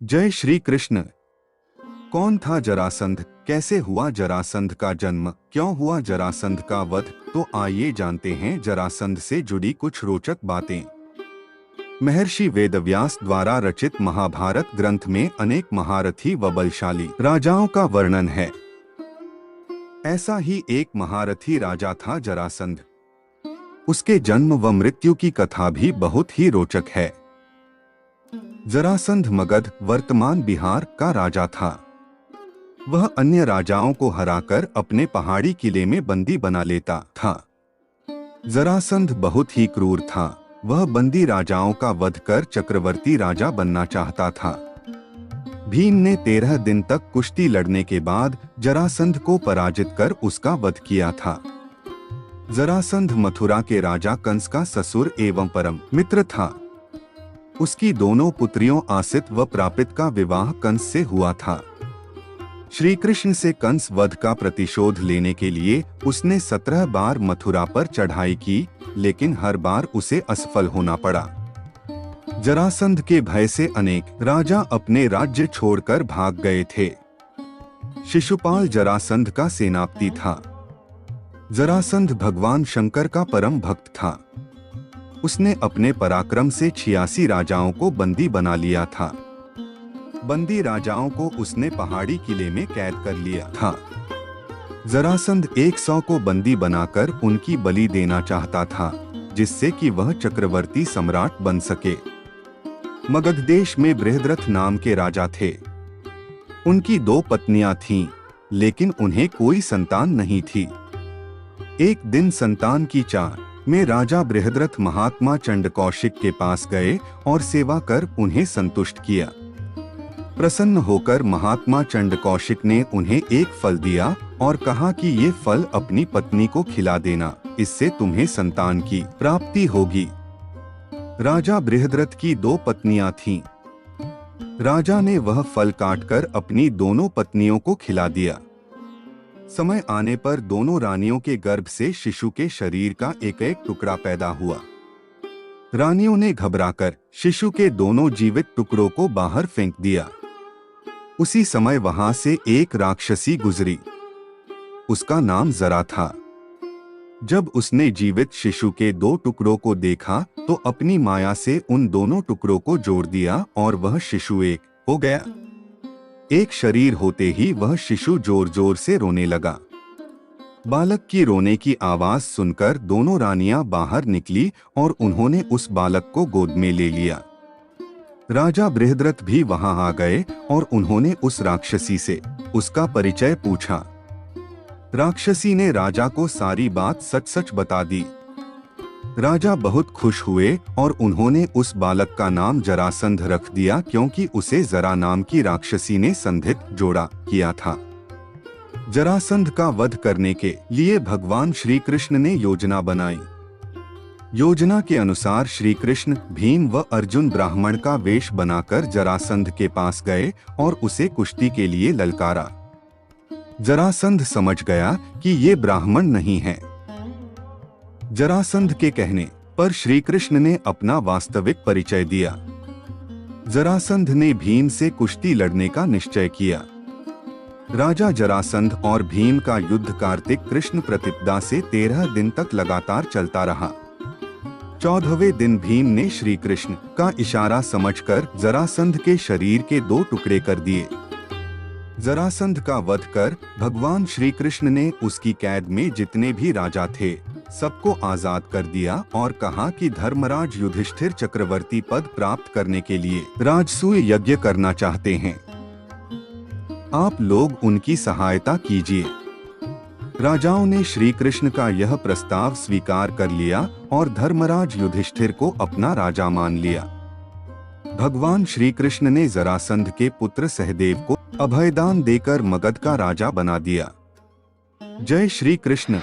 जय श्री कृष्ण। कौन था जरासंध, कैसे हुआ जरासंध का जन्म, क्यों हुआ जरासंध का वध, तो आइए जानते हैं जरासंध से जुड़ी कुछ रोचक बातें। महर्षि वेदव्यास द्वारा रचित महाभारत ग्रंथ में अनेक महारथी व बलशाली राजाओं का वर्णन है। ऐसा ही एक महारथी राजा था जरासंध। उसके जन्म व मृत्यु की कथा भी बहुत ही रोचक है। जरासंध मगध वर्तमान बिहार का राजा था। वह अन्य राजाओं को हराकर अपने पहाड़ी किले में बंदी बना लेता था। जरासंध बहुत ही क्रूर था। वह बंदी राजाओं का वध कर चक्रवर्ती राजा बनना चाहता था। भीम ने 13 दिन तक कुश्ती लड़ने के बाद जरासंध को पराजित कर उसका वध किया था। जरासंध मथुरा के राजा कंस का ससुर एवं परम मित्र था। उसकी दोनों पुत्रियों आसित व प्रापित का विवाह कंस से हुआ था। श्री कृष्ण से कंस वध का प्रतिशोध लेने के लिए उसने 17 बार मथुरा पर चढ़ाई की, लेकिन हर बार उसे असफल होना पड़ा। जरासंध के भय से अनेक राजा अपने राज्य छोड़कर भाग गए थे। शिशुपाल जरासंध का सेनापति था। जरासंध भगवान शंकर का परम भक्त था। उसने अपने पराक्रम से 86 राजाओं को बंदी बना लिया था। बंदी राजाओं को उसने पहाड़ी किले में कैद कर लिया था। जरासंध 100 को बंदी बनाकर उनकी बलि देना चाहता था, जिससे कि वह चक्रवर्ती सम्राट बन सके। मगध देश में बृहद्रथ नाम के राजा थे। उनकी 2 पत्नियां थीं, लेकिन उन्हें कोई संतान नहीं थी। एक दिन संतान की चाह में राजा बृहद्रथ महात्मा चंड कौशिक के पास गए और सेवा कर उन्हें संतुष्ट किया। प्रसन्न होकर महात्मा चंड कौशिक ने उन्हें एक फल दिया और कहा कि ये फल अपनी पत्नी को खिला देना, इससे तुम्हें संतान की प्राप्ति होगी। राजा बृहद्रथ की 2 पत्नियां थीं। राजा ने वह फल काटकर अपनी दोनों पत्नियों को खिला दिया। समय आने पर दोनों रानियों के गर्भ से शिशु के शरीर का एक एक टुकड़ा पैदा हुआ। रानियों ने घबराकर शिशु के दोनों जीवित टुकड़ों को बाहर फेंक दिया। उसी समय वहां से एक राक्षसी गुजरी। उसका नाम जरा था। जब उसने जीवित शिशु के 2 टुकड़ों को देखा तो अपनी माया से उन दोनों टुकड़ों को जोड़ दिया और वह शिशु एक हो गया। एक शरीर होते ही वह शिशु जोर जोर से रोने लगा। बालक की रोने की आवाज सुनकर दोनों रानियां बाहर निकली और उन्होंने उस बालक को गोद में ले लिया। राजा बृहद्रथ भी वहां आ गए और उन्होंने उस राक्षसी से उसका परिचय पूछा। राक्षसी ने राजा को सारी बात सच सच बता दी। राजा बहुत खुश हुए और उन्होंने उस बालक का नाम जरासंध रख दिया, क्योंकि उसे जरा नाम की राक्षसी ने संधित जोड़ा किया था। जरासंध का वध करने के लिए भगवान श्री कृष्ण ने योजना बनाई। योजना के अनुसार श्री कृष्ण, भीम व अर्जुन ब्राह्मण का वेश बनाकर जरासंध के पास गए और उसे कुश्ती के लिए ललकारा। जरासंध समझ गया कि ये ब्राह्मण नहीं है। जरासंध के कहने पर श्री कृष्ण ने अपना वास्तविक परिचय दिया। जरासंध ने भीम से कुश्ती लड़ने का निश्चय किया। राजा जरासंध और भीम का युद्ध कार्तिक कृष्ण प्रतिपदा से 13 दिन तक लगातार चलता रहा। 14वें दिन भीम ने श्री कृष्ण का इशारा समझकर जरासंध के शरीर के 2 टुकड़े कर दिए। जरासंध का वध कर भगवान श्री कृष्ण ने उसकी कैद में जितने भी राजा थे सबको आजाद कर दिया और कहा कि धर्मराज युधिष्ठिर चक्रवर्ती पद प्राप्त करने के लिए राजसूय यज्ञ करना चाहते हैं। आप लोग उनकी सहायता कीजिए। राजाओं ने श्री कृष्ण का यह प्रस्ताव स्वीकार कर लिया और धर्मराज युधिष्ठिर को अपना राजा मान लिया। भगवान श्री कृष्ण ने जरासंध के पुत्र सहदेव को अभयदान देकर मगध का राजा बना दिया। जय श्री कृष्ण।